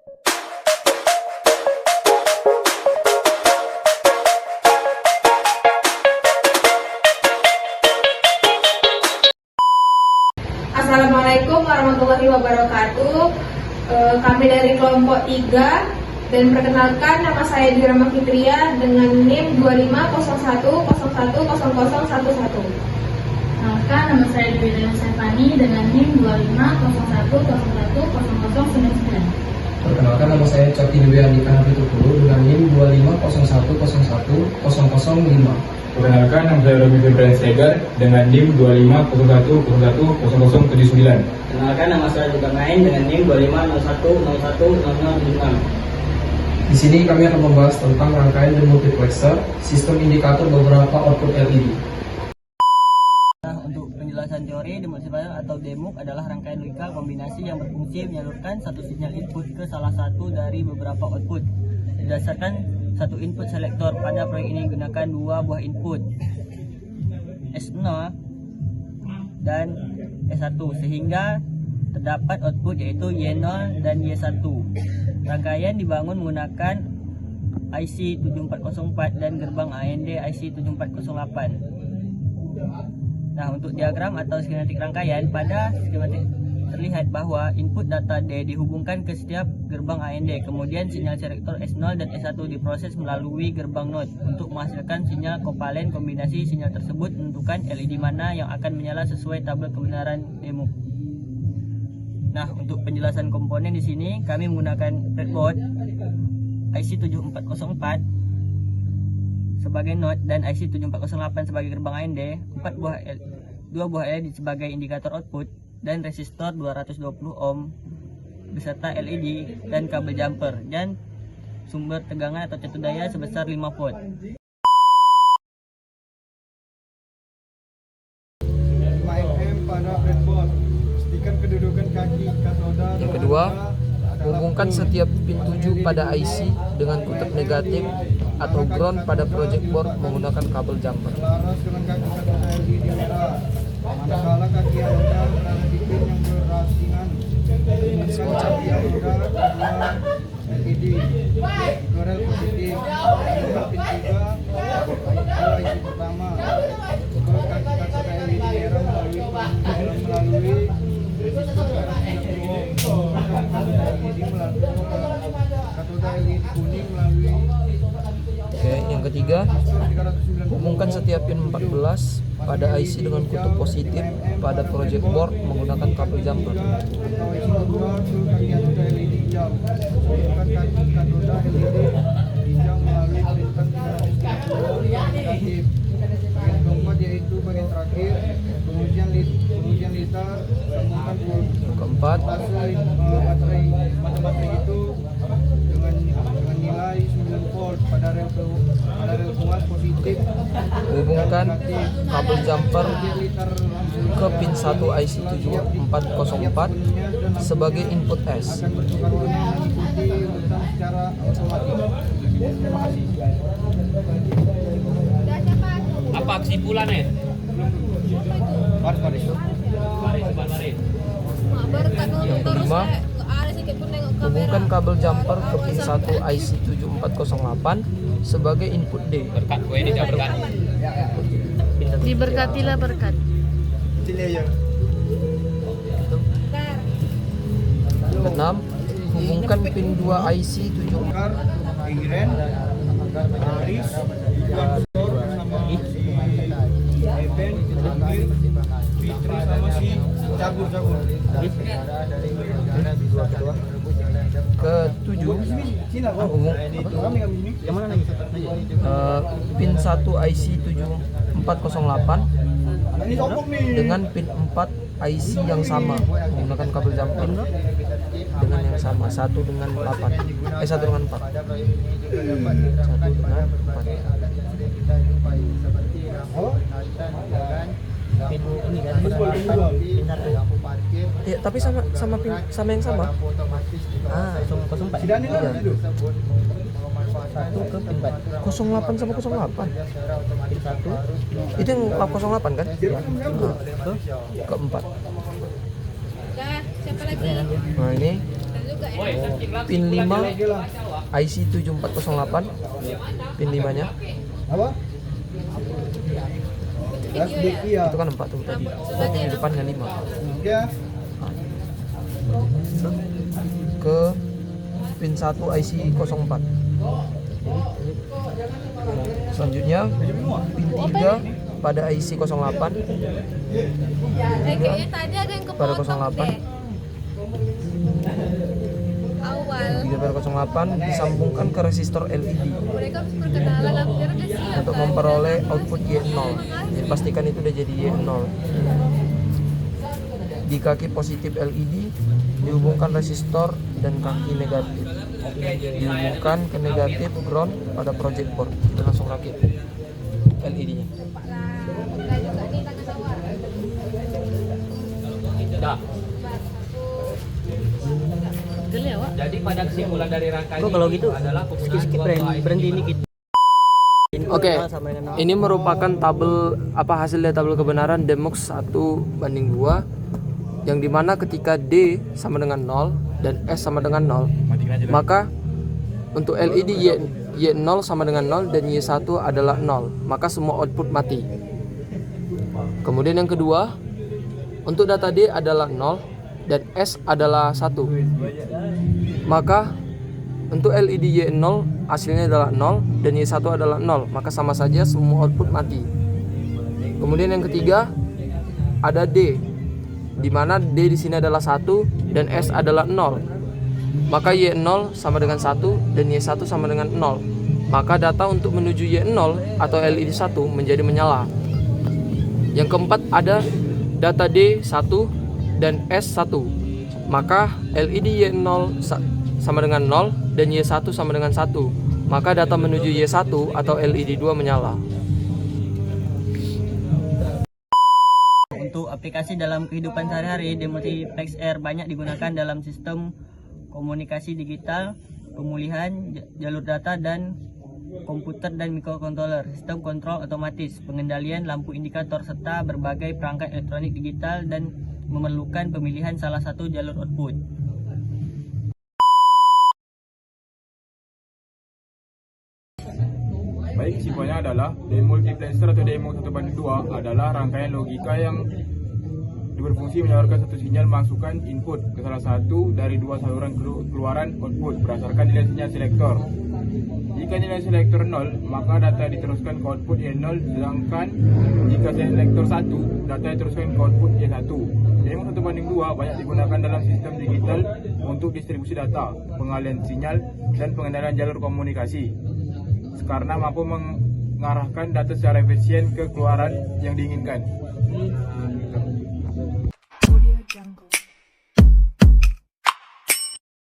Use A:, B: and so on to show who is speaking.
A: Assalamualaikum warahmatullahi wabarakatuh. Kami dari kelompok 3 dan perkenalkan nama saya Dirama Fitria dengan NIM 2501010011.
B: Maka nama saya Dwi Stefani dengan NIM 2501010099.
C: Perkenalkan, nama saya Coki Dewi Andika Nafitukulu dengan NIM 2501010005.
D: Perkenalkan, nama saya Romi Febrian Segar dengan NIM 2501010079.
E: Perkenalkan, nama saya juga main dengan NIM 2501010076.
C: Di sini kami akan membahas tentang rangkaian demultiplexer, sistem indikator beberapa output LED.
E: Untuk penjelasan teori, demultiplexer atau DEMUC adalah rangkaian logika kombinasi yang berfungsi menyalurkan satu sinyal input ke salah satu dari beberapa output. Berdasarkan satu input selektor, pada proyek ini gunakan dua buah input S0 dan S1 sehingga terdapat output yaitu Y0 dan Y1. Rangkaian dibangun menggunakan IC 7404 dan gerbang AND IC 7408. Nah, untuk diagram atau skematik rangkaian, pada skematik terlihat bahwa input data D dihubungkan ke setiap gerbang AND. Kemudian sinyal selektor S0 dan S1 diproses melalui gerbang NOT untuk menghasilkan sinyal kovalen. Kombinasi sinyal tersebut menentukan LED mana yang akan menyala sesuai tabel kebenaran DEMUC. Nah, untuk penjelasan komponen di sini kami menggunakan breadboard IC 7404 sebagai NOT dan IC 7408 sebagai gerbang AND, 2 buah LED sebagai indikator output, dan resistor 220 ohm beserta LED dan kabel jumper, dan sumber tegangan atau catur daya sebesar 5 volt.
F: Pada breadboard, pastikan kedudukan kaki katoda.
C: Yang kedua, hubungkan setiap pin 7 pada IC dengan kutub negatif atau ground pada project board menggunakan kabel jumper.
F: Selaras dengan kaki katoda LED merah. Manakala kaki anoda berada di pin yang berasingan, hubungkan kaki anoda kedua LED korel positif. Hubungkan pin 3 ke IC pertama. Terus kaki katoda LED merah melalui resistor 230 ohm. LED melalui katoda LED kuning melalui.
C: Oke, yang ketiga, hubungkan setiap pin 14 pada IC dengan kutub positif pada project board menggunakan kabel jumper.
F: Atau IC kedua ke kaki katoda LED hijau. Hubungkan kaki katoda LED hijau melalui perintah 330 negatif. Bagian keempat yaitu bagian terakhir, pengujian liter, sambungkan volt.
C: Keempat,
F: Baterai itu dengan nilai 9 volt pada rel kuat positif.
C: hubungkan kabel jumper
F: Liter langsung
C: ke pin 1 IC 7404 sebagai input S.
F: akan bertukar warna mengikuti urutan secara otomatis. Terima kasih.
G: Apa kesimpulannya?
F: Baris.
C: Yang kelima, hubungkan kabel jumper ke pin 1 IC 7408 sebagai input D.
G: Berkat gue ini tidak berkat.
B: Diberkatilah berkat.
C: Keenam, hubungkan pin 2 IC 7.
F: Iren, Aris, sama Eben, Amir, Fitri sama si Cagur.
C: Ke-7, pin 1 IC 7408 dengan pin 4 IC yang sama menggunakan kabel jumper dengan yang sama, 1 dengan 8, 1 dengan 4. 1 dengan 4. Ya, tapi sama yang sama. Ah,
F: 04.
C: Iya.
E: 1 ke pin 4.
C: 08 sama 08.
E: Pin 1
C: Itu yang 08 kan?
E: ya.
C: Keempat.
A: Siapa lagi?
C: Nah, ini
G: Woi, sakit
C: Pin 5
F: Oke lah.
C: IC 7408, pin 5-nya.
F: Apa? SBQ ya.
C: Itu kan 4 tuh tadi. Yang depannya 5.
F: Oke ya.
C: Ke pin 1 IC 04. Selanjutnya pin 3 pada IC 08
H: Kayaknya tadi ada yang
C: pada
H: kepotong
C: 08.
H: deh. Awal
C: 3 pada 08 disambungkan ke resistor LED
H: mereka harus perkenalan, aku kira udah siap
C: untuk
H: kan?
C: memperoleh output Y0. Jadi pastikan itu udah jadi Y0. Di kaki positif LED dihubungkan resistor dan kaki negatif dihubungkan ke negatif ground pada project board. Kita langsung rakit LED-nya.
H: Enggak juga nih tangan sawar.
G: Dah. Jadi pada kesimpulan dari rangkaian
E: Bro, kalau
G: ini
E: gitu
G: adalah
E: skip berhenti dikit.
C: Oke, ini merupakan tabel hasil dari tabel kebenaran Demux 1:2 yang dimana ketika D sama dengan 0 dan S sama dengan 0, maka untuk LED Y0 sama dengan 0 dan Y1 adalah 0, maka semua output mati. Kemudian yang kedua, untuk data D adalah 0 dan S adalah 1, maka untuk LED Y0 hasilnya adalah 0 dan Y1 adalah 0, maka sama saja semua output mati. Kemudian yang ketiga ada D, di mana D di sini adalah 1 dan S adalah 0, maka Y0 sama dengan 1 dan Y1 sama dengan 0, maka data untuk menuju Y0 atau LED 1 menjadi menyala. Yang keempat ada data D 1 dan S1, maka LED Y0 sama dengan 0 dan Y1 sama dengan 1, maka data menuju Y1 atau LED 2 menyala.
E: Untuk aplikasi dalam kehidupan sehari-hari, demultiplex R banyak digunakan dalam sistem komunikasi digital, pemulihan jalur data dan komputer dan mikrokontroler, sistem kontrol otomatis, pengendalian lampu indikator serta berbagai perangkat elektronik digital dan memerlukan pemilihan salah satu jalur output.
D: Baik, kesimpulannya adalah demultiplexer atau demo 1/2 adalah rangkaian logika yang berfungsi menyalurkan satu sinyal masukan input ke salah satu dari dua saluran keluaran output berdasarkan nilai sinyal selektor. Jika nilai selektor 0, maka data diteruskan ke output Y0, sedangkan jika selektor 1, data diteruskan ke output Y1. Demo 1/2 banyak digunakan dalam sistem digital untuk distribusi data, pengalihan sinyal, dan pengendalian jalur komunikasi, karena mampu mengarahkan data secara efisien ke keluaran yang diinginkan.